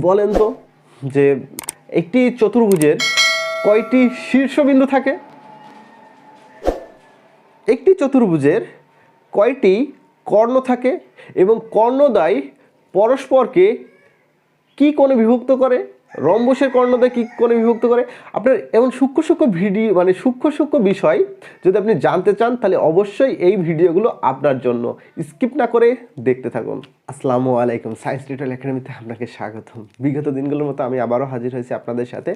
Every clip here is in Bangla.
বলেন তো যে একটি চতুর্ভুজের কয়টি শীর্ষবিন্দু থাকে? একটি চতুর্ভুজের কয়টি কর্ণ থাকে এবং কর্ণদ্বয় পরস্পরকে কি কোণে বিভক্ত করে? রম্বসের কর্ণদ্বয় কি কোণে বিভক্ত করে? আপনার এমন সূক্ষ্ম সূক্ষ্ম ভিডিও মানে সূক্ষ্ম সূক্ষ্ম বিষয় যদি আপনি জানতে চান তাহলে অবশ্যই এই ভিডিওগুলো আপনার জন্য, স্কিপ না করে দেখতে থাকুন। আসসালামু আলাইকুম, সায়েন্স টিউটোরিয়াল একাডেমিতে আপনাকে স্বাগতম। বিগত দিনগুলোর মতো আমি আবারও হাজির হয়েছি আপনাদের সাথে।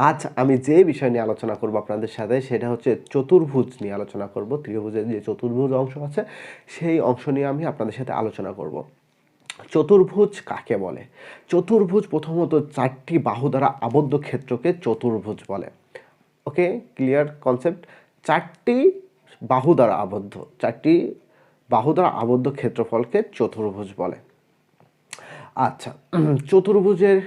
আজ আমি যে বিষয় নিয়ে আলোচনা করব আপনাদের সাথে সেটা হচ্ছে চতুর্ভুজ নিয়ে আলোচনা করব। ত্রিভুজের যে চতুর্ভুজ অংশ আছে সেই অংশ নিয়ে আমি আপনাদের সাথে আলোচনা করব। চতুর্ভুজ কাকে বলে? চতুর্ভুজ প্রথমত চারটি বাহু দ্বারা আবদ্ধ ক্ষেত্রকে চতুর্ভুজ বলে। ওকে, ক্লিয়ার কনসেপ্ট? চারটি বাহু দ্বারা আবদ্ধ ক্ষেত্রফলকে চতুর্ভুজ বলে। আচ্ছা, চতুর্ভুজের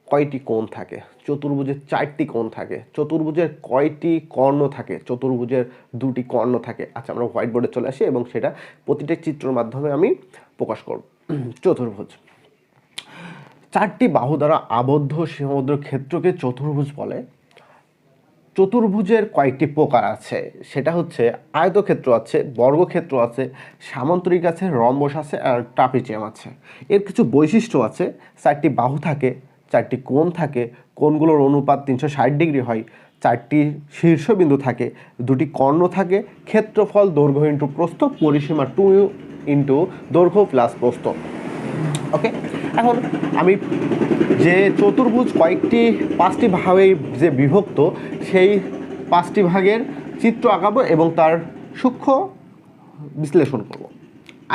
কয়টি কোণ থাকে? চতুর্ভুজের চারটি কোণ থাকে। চতুর্ভুজের কয়টি কর্ণ থাকে? চতুর্ভুজের দুটি কর্ণ থাকে। আচ্ছা, আমরা হোয়াইট বোর্ডে চলে আসি এবং সেটা প্রতিটা চিত্রের মাধ্যমে আমি প্রকাশ করব। চতুর্ভুজ চারটি বাহু দ্বারা আবদ্ধ সীমাবদ্ধ ক্ষেত্রকে চতুর্ভুজ বলে। চতুর্ভুজের কয়েকটি প্রকার আছে, সেটা হচ্ছে আয়তক্ষেত্র আছে, বর্গক্ষেত্র আছে, সামান্তরিক আছে, রম্বস আছে আর ট্রাপিজিয়াম আছে। এর কিছু বৈশিষ্ট্য আছে। চারটি বাহু থাকে, চারটি কোণ থাকে, কোণগুলোর অনুপাত 360 ডিগ্রি হয়, চারটি শীর্ষবিন্দু থাকে, দুটি কর্ণ থাকে, ক্ষেত্রফল দৈর্ঘ্য ইন্টু প্রস্থ, পরিসীমা 2 ইন্টু দৈর্ঘ্য প্লাস প্রস্থ। ওকে, এখন আমি যে চতুর্ভুজ পাঁচটি ভাগে যে বিভক্ত সেই পাঁচটি ভাগের চিত্র আঁকাবো এবং তার সূক্ষ্ম বিশ্লেষণ করব।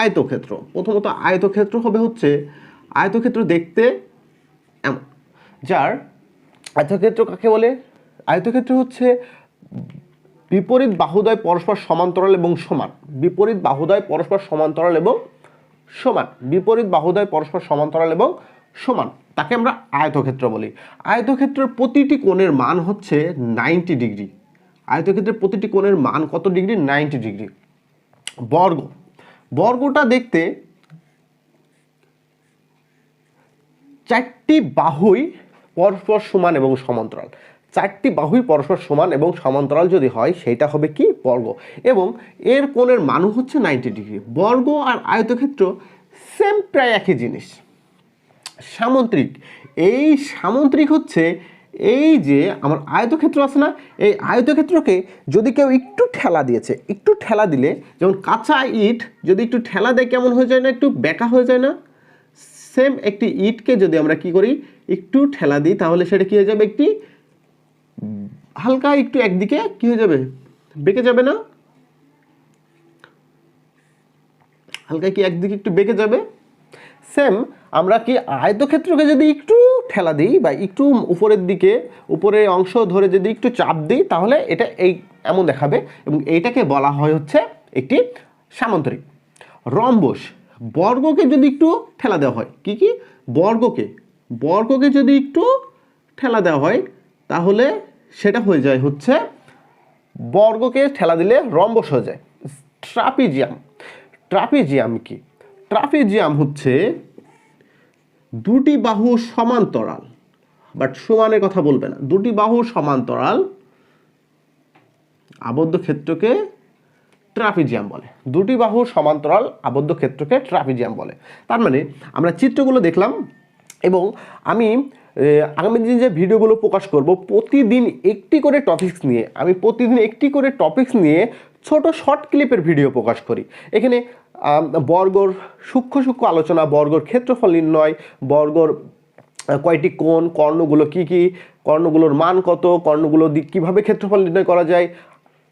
আয়তক্ষেত্র, প্রথমত আয়তক্ষেত্র হবে হচ্ছে আয়তক্ষেত্র দেখতে এমন, যার আয়তক্ষেত্র কাকে বলে? আয়তক্ষেত্র হচ্ছে বিপরীত বাহুদ্বয় পরস্পর সমান্তরাল এবং সমান। বিপরীত বাহুদ্বয় পরস্পর সমান্তরাল এবং সমান। বিপরীত বাহুদ্বয় পরস্পর সমান্তরাল এবং সমান, তাকে আমরা আয়তক্ষেত্র বলি। আয়তক্ষেত্রের প্রতিটি কোণের মান হচ্ছে 90 ডিগ্রি। আয়তক্ষেত্রের প্রতিটি কোণের মান কত ডিগ্রি? 90 ডিগ্রি। বর্গটা দেখতে চারটি বাহুই পরস্পর সমান এবং সমান্তরাল। চারটি বাহুই পরস্পর সমান এবং সমান্তরাল যদি হয় সেইটা হবে কি? বর্গ। এবং এর কোণের মান হচ্ছে 90 ডিগ্রি। বর্গ আর আয়তক্ষেত্র সেম, প্রায় একই জিনিস। সামন্ত্রিক, এই সামন্ত্রিক হচ্ছে এই যে আমার আয়তক্ষেত্র আছে না, এই আয়তক্ষেত্রকে যদি কেউ একটু ঠেলা দিয়েছে, একটু ঠেলা দিলে, যেমন কাঁচা ইট যদি একটু ঠেলা দেয় কেমন হয়ে যায় না? একটু বেঁকা হয়ে যায় না? সেম একটি ইটকে যদি আমরা কি করি, একটু ঠেলা দিই, তাহলে সেটা কি হয়ে যাবে? একটি হালকা একটু একদিকে কি হয়ে যাবে? বেঁকে যাবে না? হালকা কি একদিকে একটু বেঁকে যাবে? সেম আমরা কি আয়তক্ষেত্রকে যদি একটু ঠেলা দিই বা একটু উপরের দিকে, উপরের অংশ ধরে যদি একটু চাপ দিই, তাহলে এটা এমন দেখাবে এবং এইটাকে বলা হয় হচ্ছে একটি সামান্তরিক। রম্বস, বর্গকে যদি একটু ঠেলা দেওয়া হয়, কি বর্গকে যদি একটু ঠেলা দেওয়া হয় তাহলে সেটা হয়ে যায় হচ্ছে, বর্গকে ঠেলা দিলে রম্বস হয়ে যায়। ট্রাপিজিয়াম কি? ট্রাপিজিয়াম হচ্ছে দুটি বাহু সমান্তরাল, বাট সমানের কথা বলবে না, দুটি বাহু সমান্তরাল আবদ্ধ ক্ষেত্রকে ট্রাপিজিয়াম বলে। দুটি বাহু সমান্তরাল আবদ্ধ ক্ষেত্রকে ট্রাপিজিয়াম বলে। তার মানে আমরা চিত্রগুলো দেখলাম এবং আমি আগামী দিন যে ভিডিওগুলো প্রকাশ করব প্রতিদিন একটি করে টপিকস নিয়ে ছোট শর্ট ক্লিপের ভিডিও প্রকাশ করি। এখানে বর্গর সূক্ষ্ম আলোচনা, বর্গর ক্ষেত্রফল নির্ণয়, বর্গর কয়টি কোণ, কর্ণগুলো কি, কর্ণগুলোর মান কত, কর্ণগুলোর দিক কীভাবে ক্ষেত্রফল নির্ণয় করা যায়,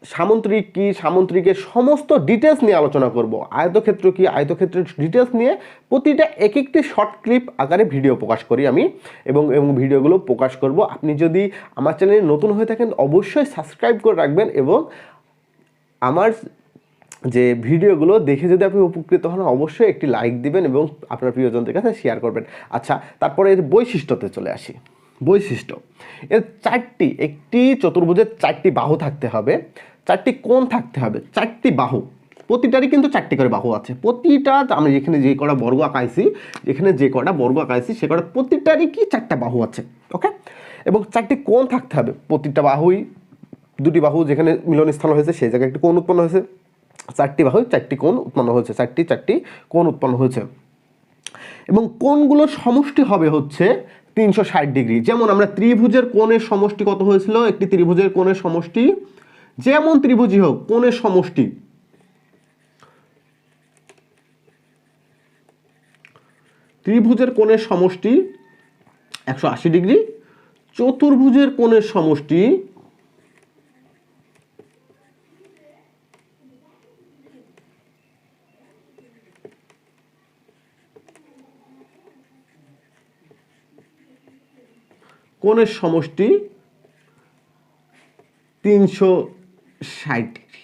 সামন্ত্রিক কি, সামন্ত্রিকের সমস্ত ডিটেলস নিয়ে আলোচনা করব। আয়তক্ষেত্র কি, আয়তক্ষেত্রের ডিটেলস নিয়ে প্রতিটা একটি শর্ট ক্লিপ আকারে ভিডিও প্রকাশ করি আমি এবং ভিডিওগুলো প্রকাশ করব। আপনি যদি আমার চ্যানেলে নতুন হয়ে থাকেন অবশ্যই সাবস্ক্রাইব করে রাখবেন এবং আমার যে ভিডিওগুলো দেখে যদি আপনি উপকৃত হন অবশ্যই একটি লাইক দিবেন এবং আপনার প্রিয়জনদের কাছে শেয়ার করবেন। আচ্ছা, তারপরে এর বৈশিষ্ট্যতে চলে আসি। বৈশিষ্ট্য, এর একটি চতুর্ভুজের চারটি বাহু থাকতে হবে, চারটি কোণ থাকতে হবে, চারটি বাহু। প্রতিটারই কিন্তু 4টি করে বাহু আছে। প্রতিটা আমি যেখানে যে কটা বর্গ আঁকাইছি, যেখানে যে কটা বর্গ আঁকাইছি সে কটা প্রতিটারই কি 4টা বাহু আছে। ওকে, এবং 4টি কোণ থাকতে হবে। প্রতিটা বাহুই, দুটি বাহু যেখানে মিলনস্থান হয়েছে সেই জায়গায় একটি কোণ উৎপন্ন হয়েছে। 4টি বাহু 4টি কোণ উৎপন্ন হয়েছে, 4টি কোণ উৎপন্ন হয়েছে। এবং কোণগুলোর সমষ্টি হবে হচ্ছে 360 ডিগ্রি। যেমন আমরা ত্রিভুজের কোণের সমষ্টি কত হয়েছিল, একটি ত্রিভুজের কোণের সমষ্টি যেমন ত্রিভুজই হোক, কোণের সমষ্টি ত্রিভুজের কোণের সমষ্টি 180 ডিগ্রি, চতুর্ভুজের কোণের সমষ্টি কোণের সমষ্টি 360 ডিগ্রি।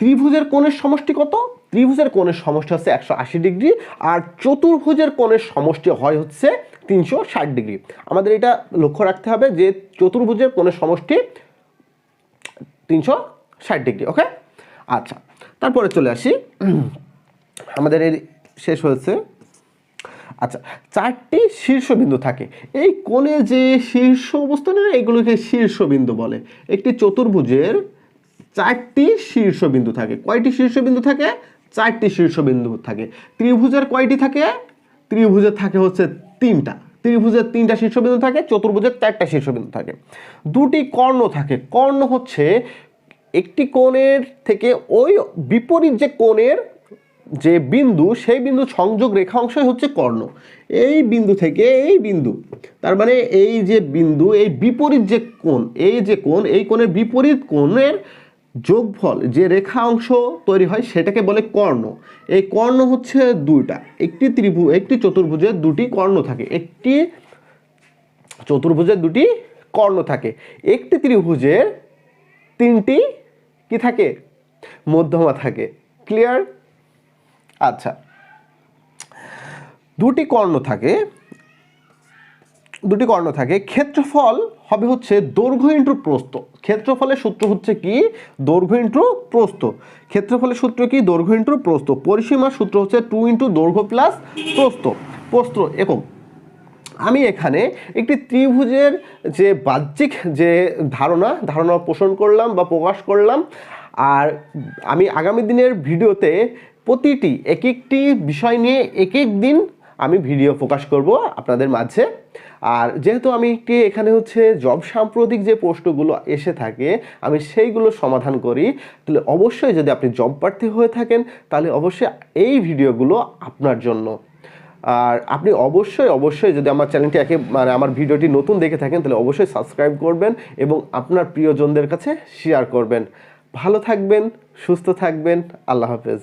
ত্রিভুজের কোণের সমষ্টি কত? ত্রিভুজের কোণের সমষ্টি হচ্ছে 180 ডিগ্রি, আর চতুর্ভুজের কোণের সমষ্টি হয় হচ্ছে 360 ডিগ্রি। আমাদের এটা লক্ষ্য রাখতে হবে যে চতুর্ভুজের কোণের সমষ্টি 360 ডিগ্রি। ওকে, আচ্ছা, তারপরে চলে আসি, আমাদের এর শেষ হয়েছে। আচ্ছা, 4টি শীর্ষবিন্দু থাকে। এই কোণে যে শীর্ষ অবস্থানে এগুলোকে শীর্ষবিন্দু বলে। একটি চতুর্ভুজের 4টি শীর্ষবিন্দু থাকে। কয়টি শীর্ষবিন্দু থাকে? 4টি শীর্ষবিন্দু থাকে। ত্রিভুজের কয়টি থাকে? ত্রিভুজের থাকে হচ্ছে 3টা। ত্রিভুজের 3টা শীর্ষবিন্দু থাকে, চতুর্ভুজের 4টা শীর্ষবিন্দু থাকে। দুটি কর্ণ থাকে। কর্ণ হচ্ছে একটি কোণের থেকে ওই বিপরীত যে কোণের যে বিন্দু, সেই বিন্দু সংযোগ রেখা অংশই হচ্ছে কর্ণ। এই বিন্দু থেকে এই বিন্দু, তার মানে এই যে বিন্দু, এই বিপরীত যে কোণ, এই যে কোণ, এই কোণের বিপরীত কোণের যোগফল যে রেখা অংশ তৈরি হয় সেটাকে বলে কর্ণ। এই কর্ণ হচ্ছে দুইটা। একটি চতুর্ভুজের দুটি কর্ণ থাকে। একটি চতুর্ভুজের দুটি কর্ণ থাকে। একটি ত্রিভুজের 3টি কি থাকে? মধ্যমা থাকে। ক্লিয়ার? আচ্ছা, দুটি কর্ণ থাকে। ক্ষেত্রফল হবে হচ্ছে দৈর্ঘ্য ইন্টু প্রস্থ। ক্ষেত্রফলের সূত্র হচ্ছে কি? দৈর্ঘ্য ইন্টু প্রস্থ। ক্ষেত্রফলের সূত্র কি? দৈর্ঘ্য ইন্টু প্রস্থ। পরিসীমার সূত্র হচ্ছে 2 ইন্টু দৈর্ঘ্য প্লাস প্রস্থ একক। আমি এখানে একটি ত্রিভুজের যে বাহ্যিক যে ধারণা পোষণ করলাম বা প্রকাশ করলাম। আর আমি আগামী দিনের ভিডিওতে প্রতিটি একটি বিষয় নিয়ে এক দিন আমি ভিডিও প্রকাশ করব আপনাদের মাঝে। আর যেহেতু আমি এখানে হচ্ছে জব সাম্প্রতিক যে প্রশ্নগুলো এসে থাকে আমি সেইগুলো সমাধান করি, তাহলে অবশ্যই যদি আপনি জব প্রার্থী হয়ে থাকেন তাহলে অবশ্যই এই ভিডিওগুলো আপনার জন্য। আর আপনি অবশ্যই যদি আমার চ্যানেলটি আমার ভিডিওটি নতুন দেখে থাকেন তাহলে অবশ্যই সাবস্ক্রাইব করবেন এবং আপনার প্রিয়জনদের কাছে শেয়ার করবেন। ভালো থাকবেন, সুস্থ থাকবেন। আল্লাহ হাফেজ।